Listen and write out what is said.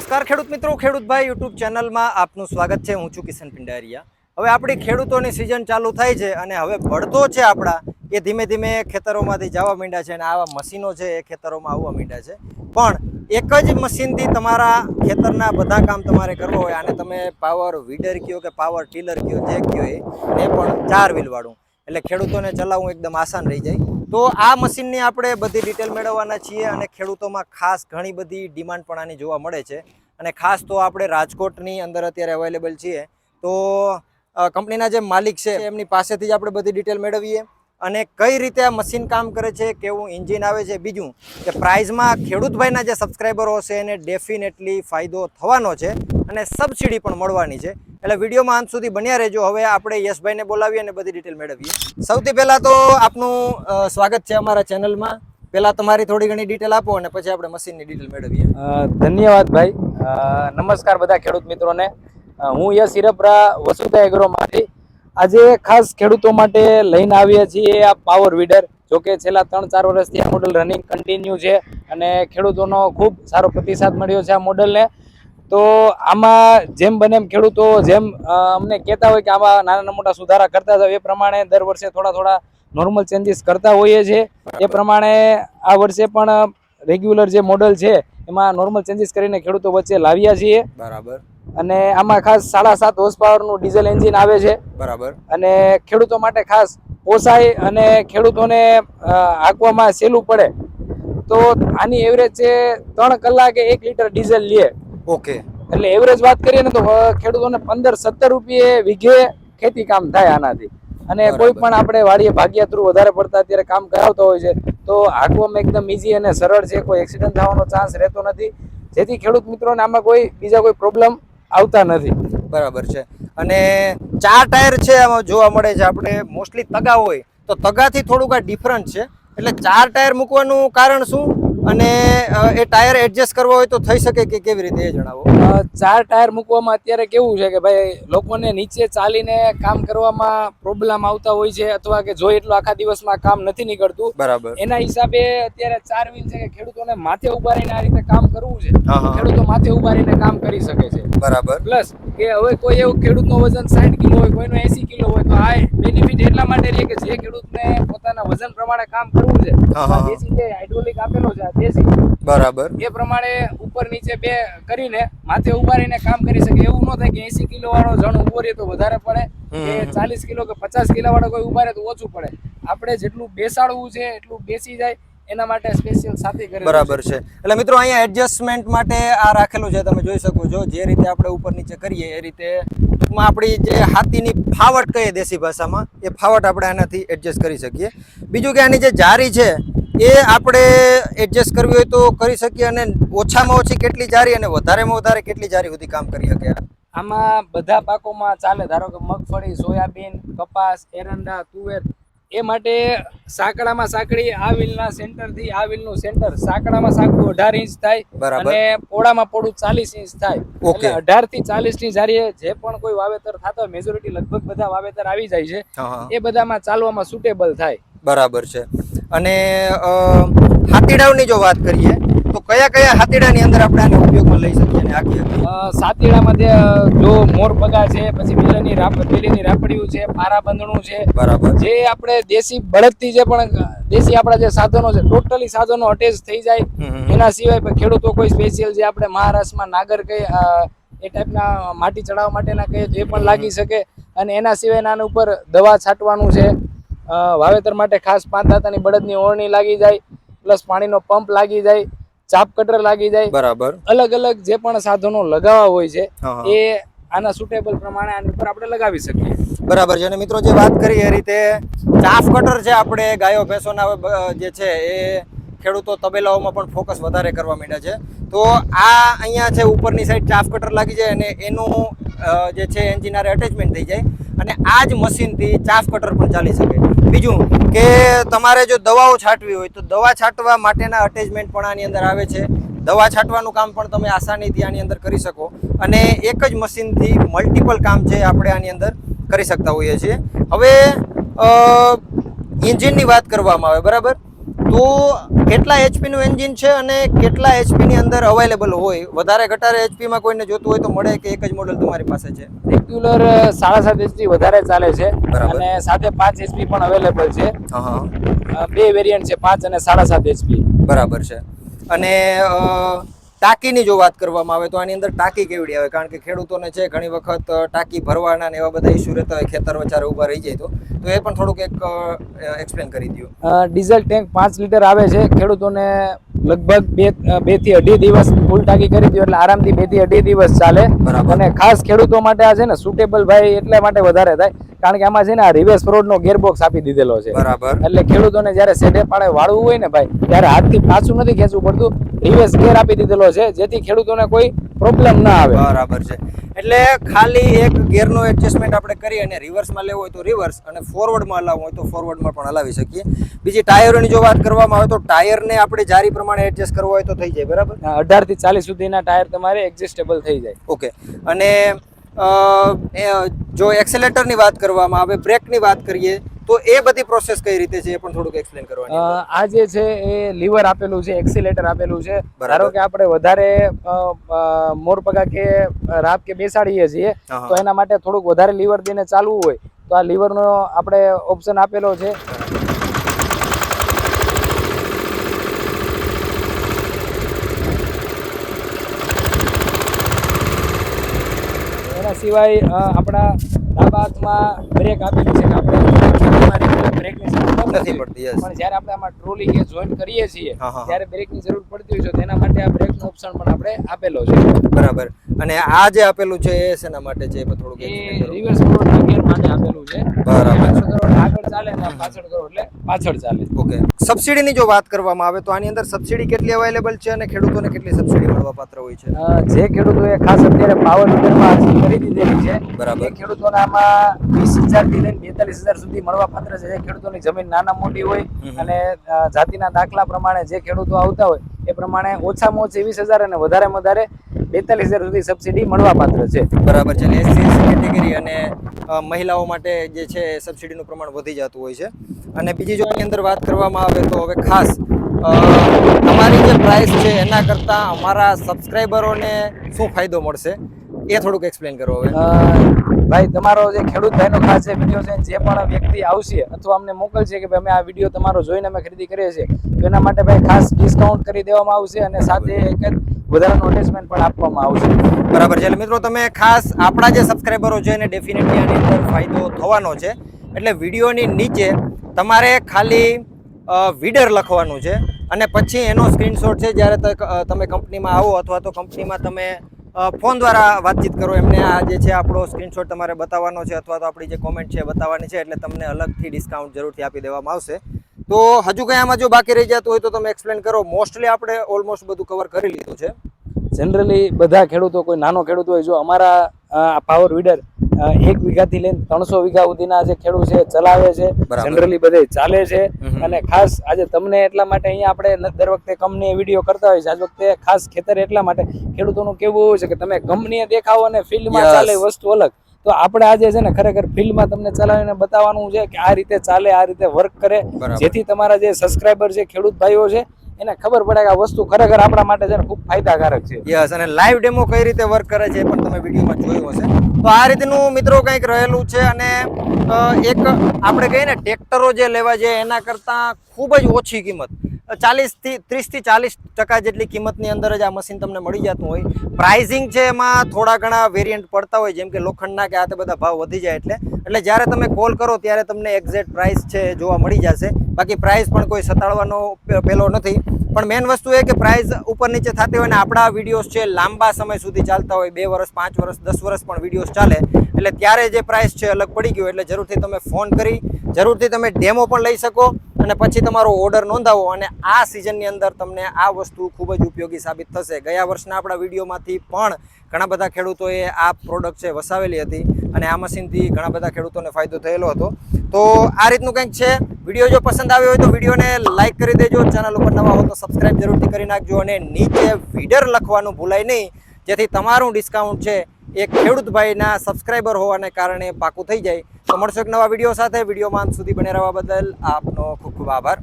નમસ્કાર ખેડૂત મિત્રો, ખેડૂતભાઈ યુટ્યુબ ચેનલમાં આપનું સ્વાગત છે। હું છું કિશન પિંડારિયા। હવે આપણી ખેડૂતોની સિઝન ચાલુ થાય છે અને હવે બળદો છે આપણા એ ધીમે ધીમે ખેતરોમાંથી જવા માંડ્યા છે અને આવા મશીનો છે એ ખેતરોમાં આવવા માંડ્યા છે। પણ એક જ મશીનથી તમારા ખેતરના બધા કામ તમારે કરવા હોય, આને તમે પાવર વીડર કહો કે પાવર ટીલર કહો, જે કહો એ પણ 4 વ્હીલવાળું, એટલે ખેડૂતોને ચલાવવું એકદમ આસાન રહી જાય। તો આ મશીનની આપણે બધી ડિટેલ મેળવવાના છીએ અને ખેડૂતોમાં ખાસ ઘણી બધી ડિમાન્ડ પણ આની જોવા મળે છે અને ખાસ તો આપણે રાજકોટની અંદર અત્યારે અવેલેબલ છીએ। તો કંપનીના જે માલિક છે એમની પાસેથી જ આપણે બધી ડિટેલ મેળવીએ અને કઈ રીતે આ મશીન કામ કરે છે, કેવું એન્જિન આવે છે, બીજું કે પ્રાઇઝમાં ખેડૂતભાઈના જે સબસ્ક્રાઈબરો હશે એને ડેફિનેટલી ફાયદો થવાનો છે અને સબસિડી પણ મળવાની છે। એટલે વિડીયોમાં અંત સુધી બન્યા રહેજો। હવે આપણે યશભાઈને બોલાવીએ અને બધી ડિટેલ મેળવીએ। સૌથી પહેલાં તો આપનું સ્વાગત છે અમારા ચેનલમાં। પહેલાં તમારી થોડી ઘણી ડિટેલ આપો અને પછી આપણે મશીનની ડિટેલ મેળવીએ। ધન્યવાદ ભાઈ। નમસ્કાર બધા ખેડૂત મિત્રોને। હું યશ હિરપરા વસુધા એગ્રોમાંથી આજે ખાસ ખેડૂતો માટે લઈને આવ્યા છીએ આ પાવર વીડર। જોકે છેલ્લા 3-4 વર્ષથી આ મોડલ રનિંગ કન્ટિન્યુ છે અને ખેડૂતોનો ખૂબ સારો પ્રતિસાદ મળ્યો છે આ મોડલને। તો આમાં જેમ બને એમ ખેડૂતો જેમ અમને કહેતા હોય કે આમાં નાના મોટા સુધારા કરતા જાવ, એ પ્રમાણે દર વર્ષે થોડા નોર્મલ ચેન્જીસ કરતા હોઈએ છીએ। એ પ્રમાણે આ વર્ષે પણ રેગ્યુલર જે મોડલ છે એમાં નોર્મલ ચેન્જીસ કરીને ખેડૂતો વચ્ચે લાવ્યા છીએ। બરાબર। અને આમાં ખાસ 7.5 હોર્સ પાવરનું ડીઝલ એન્જિન આવે છે। બરાબર। અને ખેડૂતો માટે ખાસ પોસાય અને ખેડૂતોને હાંકવામાં સહેલું પડે તો આની એવરેજ છે 3 કલાકે 1 લીટર ડીઝલ લે। ઓકે, એટલે એવરેજ વાત કરીએ ને તો ખેડૂતોને 15-17 રૂપિયે વીઘે ખેતી કામ થાય આનાથી। અને કોઈ પણ આપણે વાડીએ ભાગ્યા થ્રુ વધારે પડતા અત્યારે કામ કરાવતા હોય છે તો હાંકવામાં એકદમ ઈઝી અને સરળ છે। કોઈ એક્સિડન્ટ થવાનો ચાન્સ રહેતો નથી, જેથી ખેડૂત મિત્રોને આમાં બીજા કોઈ પ્રોબ્લેમ આવતા નથી। બરાબર છે। અને 4 ટાયર છે આમાં જોવા મળે છે। આપણે મોસ્ટલી તગા હોય તો તગાથી થોડુંક આ ડિફરન્ટ છે, એટલે 4 ટાયર મૂકવાનું કારણ શું અને એ ટાયર એડજસ્ટ કરવા હોય તો થઈ શકે કે કેવી રીતે એ જણાવો। 4 ટાયર મૂકવામાં અત્યારે કેવું છે કે ભાઈ લોકોને નીચે ચાલીને કામ કરવામાં પ્રોબ્લેમ આવતા હોય છે અથવા કે જો એટલું આખા દિવસમાં કામ નથી નીકળતું। બરાબર। એના હિસાબે અત્યારે 4 વ્હીલ છે કે ખેડૂતોને માથે ઉભા રહીને આ રીતે કામ કરવું છે, ખેડૂતો માથે ઉભા રહીને કામ કરી શકે છે। બરાબર। પ્લસ કે હવે કોઈ એવું ખેડૂતનો વજન 60 કિલો હોય, કોઈનો 80 કિલો હોય, તો આ બેનિફિટ એટલા માટે રહે કે જે ખેડૂતને પોતાના વજન પ્રમાણે કામ કરવું છે, દેશી જે હાઇડ્રોલિક આપેલો છે દેશી, બરાબર, એ પ્રમાણે ઉપર નીચે બે કરીને માથે ઉભા રહીને કામ કરી શકે। એવું ન થાય કે 80 કિલો વાળો જણ ઉભો રહે તો વધારે પડે, કે 40 કિલો કે 50 કિલો વાળો કોઈ ઉભા રહે તો ઓછું પડે। આપણે જેટલું બેસાડવું છે એટલું બેસી જાય, એના માટે સ્પેશિયલ સાથી કરેલું છે। બરાબર છે। એટલે મિત્રો અહીંયા એડજસ્ટમેન્ટ માટે આ રાખેલું છે, તમે જોઈ શકો છો। જે રીતે આપણે ઉપર નીચે કરીએ એ રીતે આપણી જે હાથીની ફાવટ કહીએ દેશી ભાષામાં, એ ફાવટ આપણે આનાથી એડજસ્ટ કરી શકીએ। બીજું કે આની જે જારી છે એ આપણે એડજસ્ટ કરવી હોય તો કરી શકીએ અને ઓછામાં ઓછી કેટલી જારી અને વધારેમાં વધારે કેટલી જારી સુધી કામ કરી શકે। આમાં બધા પાકોમાં ચાલે। ધારો કે મગફળી, સોયાબીન, કપાસ, એરંડા, તુવેર, એ માટે સાંકડામાં સાંકડી આ વ્હીલના સેન્ટરથી આ વ્હીલનું સેન્ટર, સાંકડામાં સાંકડું 18 ઇંચ થાય અને પોળામાં પોળું 40 ઇંચ થાય। એટલે 18 થી 40 ની જારીએ જે પણ કોઈ વાવેતર થતો હોય, મેજોરિટી લગભગ બધા વાવેતર આવી જાય છે, એ બધામાં ચાલવામાં સુટેબલ થાય। બરાબર છે। અને હાથીડાઓની જો વાત કરીએ તો કયા કયા હાથીડાની અંદર આપણે આને ઉપયોગમાં લઈ શકીએ અને આખી સાતીડામાં જો મોર પગા છે, પછી બેલીની રાપડિયું છે, પારા બંધણું છે, બરાબર, જે આપણે દેશી બળદથી જે પણ દેશી આપણા જે સાધનો છે ટોટલી સાધનો અટેચ થઈ જાય। એના સિવાય ખેડૂતો કોઈ સ્પેશિયલ જે આપણે મહારાષ્ટ્રમાં નાગર કહીએ એ ટાઈપના માટી ચડાવવા માટેના કહીએ તો એ પણ લાગી શકે। અને એના સિવાય આના ઉપર દવા છાંટવાનું છે, વાવેતર માટે ખાસ 5 દાંતાની બળદની ઓળણી લાગી જાય, પ્લસ પાણીનો પંપ લાગી જાય, ચાપ કટર લાગી જાય। બરાબર, અલગ અલગ જે પણ સાધનો લગાવવા હોય છે એ આના સુટેબલ પ્રમાણે આની ઉપર આપણે લગાવી શકીએ। બરાબર છે। અને મિત્રો જે વાત કરી એ રીતે ચાફ કટર છે, આપણે ગાયો ભેંસોના જે છે એ ખેડૂતો તબેલાઓમાં પણ ફોકસ વધારે કરવા માંડ્યા છે। તો આ અહીંયા છે ઉપરની સાઈડ ચાફ કટર લાગી જાય અને એનું જે છે એન્જિન આરે અટેચમેન્ટ થઈ જાય અને આ જ મશીનથી ચાફ કટર પણ ચાલી શકે। બીજું કે તમારે જો દવાઓ છાંટવી હોય તો દવા છાંટવા માટેના અટેચમેન્ટ પણ આની અંદર આવે છે। દવા છાંટવાનું કામ પણ તમે આસાનીથી આની અંદર કરી શકો અને એક જ મશીનથી મલ્ટિપલ કામ છે આપણે આની અંદર કરી શકતા હોઈએ છીએ। હવે એન્જિનની વાત કરવામાં આવે, બરાબર, તો કેટલા એચપી નું એન્જિન છે અને કેટલા એચપી ની અંદર અવેલેબલ હોય? વધારે ઘટારે એચપી માં કોઈને જોતું હોય તો મળે કે એક જ મોડેલ તમારી પાસે છે? રેગ્યુલર 7.5 એચપી વધારે ચાલે છે બરાબર. અને સાથે 5 એચપી પણ અવેલેબલ છે. હા, બે વેરિયન્ટ છે, 5 અને 7.5 એચપી. બરાબર છે. અને ટાંકીની જો વાત કરવામાં આવે તો આની અંદર ટાંકી કેવડી આવે? કારણ કે ખેડૂતોને છે ઘણી વખત ટાંકી ભરવાના ને એવા બધા ઇસ્યુ રહેતા હોય, ખેતર વચારે ઊભા રહી જાય તો એ પણ થોડુંક એક એક્સપ્લેન કરી દો. ડીઝલ ટેન્ક 5 લીટર આવે છે. ખેડૂતોને લગભગ 2 થી 2.5 દિવસ ફૂલ ટાંકી કરી દો એટલે આરામથી 2 થી 2.5 દિવસ ચાલે. બરાબર. અને ખાસ ખેડૂતો માટે આ છે ને સુટેબલ ભાઈ એટલા માટે વધારે થાય કારણ કે આમાં છે ને આ રિવર્સ ફ્રોડ નો ગેરબોક્સ આપી દીધેલો છે. બરાબર. એટલે ખેડૂતોને જ્યારે સેઢે પાડે વાળવું હોય ને ભાઈ ત્યારે હાથથી પાછું નથી ખેંચવું પડતું, રિવર્સ ગેર આપી દીધેલો છે જેથી ખેડૂતોને કોઈ પ્રોબ્લેમ ના આવે. બરાબર છે. એટલે ખાલી એક ગેરનો એડજસ્ટમેન્ટ આપણે કરી અને રિવર્સમાં લેવો હોય તો રિવર્સ અને ફોરવર્ડમાં હલાવવું હોય તો ફોરવર્ડમાં પણ હલાવી શકીએ. બીજી ટાયરોની જો વાત કરવામાં આવે તો ટાયરને આપણે જારી પ્રમાણે એડજસ્ટ કરવો હોય તો થઈ જાય, બરાબર? 18 થી 40 સુધીના ટાયર તમારે એડજસ્ટેબલ થઈ જાય. ઓકે. અને જો એક્સેલેટરની વાત કરવામાં આવે, બ્રેકની વાત કરીએ તો એ બધી પ્રોસેસ કઈ રીતે છે એ પણ થોડુંક એક્સપ્લેન કરવાની. આ જે છે એ લીવર આપેલું છે, એક્સિલેટર આપેલું છે. બરાબર. ધારો કે આપણે વધારે મોરપગા કે રાપ કે બેસાડીએ છીએ તો એના માટે થોડુંક વધારે લીવર દઈને ચાલવું હોય તો આ લીવરનો આપણે ઓપ્શન આપેલો છે. એના સિવાય આપણા ડાબા હાથમાં બ્રેક આપેલી છે કે આપણે બ્રેકની જરૂર નથી પડતી. યસ. પણ જ્યારે આપણે આમાં ટ્રોલી કે જોઈન્ટ કરીએ છીએ હા, હા. ત્યારે બ્રેકની જરૂર પડતી હોય છે તો એના માટે આ બ્રેકનો ઓપ્શન પણ આપણે આપેલો છે. બરાબર. અને આ જે આપેલું છે એ શેના માટે છે? એ પણ થોડુંક એ explain કરો. રિવર્સ ફોરવર્ડ ગિયર માટે આપેલું છે. બરાબર. આગળ કરો એટલે આગળ ચાલે ને પાછળ કરો એટલે પાછળ ચાલે. ઓકે. સબસિડીની જો વાત કરવામાં આવે તો આની અંદર સબસિડી કેટલી અવેલેબલ છે અને ખેડૂતોને કેટલી સબસિડી મળવા પાત્ર હોય છે? જે ખેડૂતોએ ખાસ અત્યારે પાવર વીડરમાં અરજી કરી દીધેલી છે બરાબર. એ ખેડૂતોને આમાં 20,000 થી લઈને 42,000 સુધી મળવા પાત્ર છે. જે ખેડૂતોની જમીન નાના મોટી હોય અને જાતિના દાખલા પ્રમાણે જે ખેડૂતો આવતા હોય એ પ્રમાણે ઓછામાં ઓછી 20,000 અને વધારેમાં વધારે 42,000 સુધી સબસિડી મળવા પાત્ર છે. બરાબર છે. એટલે SC કેટેગરી અને મહિલાઓ માટે જે છે સબસિડીનું પ્રમાણ વધી જતું હોય છે. અને બીજી જો આની અંદર વાત કરવામાં આવે તો હવે ખાસ તમારી જે પ્રાઇસ છે એના કરતાં અમારા સબસ્ક્રાઈબરોને શું ફાયદો મળશે એ થોડુંક એક્સપ્લેન કરો હવે. ભાઈ તમારો જે ખેડૂત ભાઈનો ખાસ જે વિડીયો છે જે પણ વ્યક્તિ આવશે અથવા અમને મોકલશે કે ભાઈ અમે આ વિડીયો તમારો જોઈને અમે ખરીદી કરીએ છીએ તો એના માટે ભાઈ ખાસ ડિસ્કાઉન્ટ કરી દેવામાં આવશે અને સાથે એક વધારાનું અટેચમેન્ટ પણ આપવામાં આવશે. બરાબર છે. એટલે મિત્રો તમે ખાસ આપણા જે સબસ્ક્રાઈબરો છે એને ડેફિનેટલી આની અંદર ફાયદો થવાનો છે. એટલે વિડીયોની નીચે તમારે ખાલી વિડર લખવાનું છે અને પછી એનો સ્ક્રીનશોટ છે જ્યારે તમે કંપનીમાં આવો અથવા તો કંપનીમાં તમે ફોન દ્વારા વાતચીત કરો એમને આ જે છે આપણો સ્ક્રીનશોટ તમારે બતાવવાનો છે અથવા તો આપણી જે કોમેન્ટ છે બતાવવાની છે એટલે તમને અલગથી ડિસ્કાઉન્ટ જરૂરથી આપી દેવામાં આવશે. તો હજુ કંઈ આમાં જો બાકી રહી જતું હોય તો તમે એક્સપ્લેન કરો. મોસ્ટલી આપણે ઓલમોસ્ટ બધું કવર કરી લીધું છે. જનરલી બધા ખેડૂતો, કોઈ નાનો ખેડૂત હોય, જો અમારા પાવર વીડર 1 વીઘાથી લઈને 300 વીઘા સુધીના જે ખેડૂત છે ચલાવે છે, જનરલી બધે ચાલે છે. અને ખાસ આજે તમને એટલા માટે અહીંયા આપણે દર વખતે કંપની વિડીયો કરતા હોય છે. આજ વખતે ખાસ ખેતર એટલા માટે ખેડૂતોનું કેવું હોય છે કે તમે કંપનીએ દેખાવો અને ફિલ્ડમાં ચાલે વસ્તુ અલગ. તો આપણે આજે છે ને ખરેખર ફિલ્ડમાં તમને ચલાવીને બતાવવાનું છે કે આ રીતે ચાલે, આ રીતે વર્ક કરે, જેથી તમારા જે સબસ્ક્રાઈબર છે, ખેડૂત ભાઈઓ છે એને ખબર પડે કે આ વસ્તુ ખરેખર આપણા માટે છે ને ખૂબ ફાયદાકારક છે. યસ. અને લાઈવ ડેમો કઈ રીતે વર્ક કરે છે એ પણ તમે વિડીયોમાં જોયું હશે. તો આ રીતનું મિત્રો કંઈક રહેલું છે. અને એક આપણે કહીએ ને ટ્રેક્ટરો જે લેવા જાય એના કરતાં ખૂબ જ ઓછી કિંમત, 30-40% જેટલી કિંમતની અંદર જ આ મશીન તમને મળી જતું હોય. પ્રાઇઝિંગ છે એમાં થોડા ઘણા વેરિયન્ટ પડતા હોય, જેમ કે લોખંડના કે આ બધા ભાવ વધી જાય એટલે જ્યારે તમે કોલ કરો ત્યારે તમને એક્ઝેક્ટ પ્રાઇસ છે જોવા મળી જશે. બાકી પ્રાઇસ પણ કોઈ સતાડવાનો પેલો નથી. પણ મેન વસ્તુ એ કે પ્રાઇસ ઉપર નીચે થતી હોય ને આપણા વિડીયોઝ છે લાંબા સમય સુધી ચાલતા હોય, 2 વર્ષ, 5 વર્ષ, 10 વર્ષ પણ વિડીયોઝ ચાલે, એટલે ત્યારે જે પ્રાઇસ છે અલગ પડી ગયો. એટલે જરૂરથી તમે ફોન કરી જરૂરથી તમે ડેમો પણ લઈ શકો અને પછી તમારો ઓર્ડર નોંધાવો. અને આ સિઝનની અંદર તમને આ વસ્તુ ખૂબ જ ઉપયોગી સાબિત થશે. ગયા વર્ષના આપણા વિડીયોમાંથી પણ ઘણા બધા ખેડૂતોએ આ પ્રોડક્ટ છે વસાવેલી હતી અને આ મશીનથી ઘણા બધા ખેડૂતોને ફાયદો થયેલો હતો. તો આ રીતનું કંઈક છે. વિડીયો જો પસંદ આવ્યો હોય તો વિડીયોને લાઇક કરી દેજો. ચેનલ ઉપર નવા હો તો સબસ્ક્રાઇબ જરૂરથી કરી નાખજો અને નીચે વિડર લખવાનું ભૂલાય નહીં, જેથી તમારું ડિસ્કાઉન્ટ છે એ ખેડૂત ભાઈના સબસ્ક્રાઈબર હોવાને કારણે પાકું થઈ જાય. તો મળશો એક નવા વિડીયો સાથે. વિડીયોમાં અંત સુધી બને રહેવા બદલ આપનો ખૂબ ખૂબ આભાર.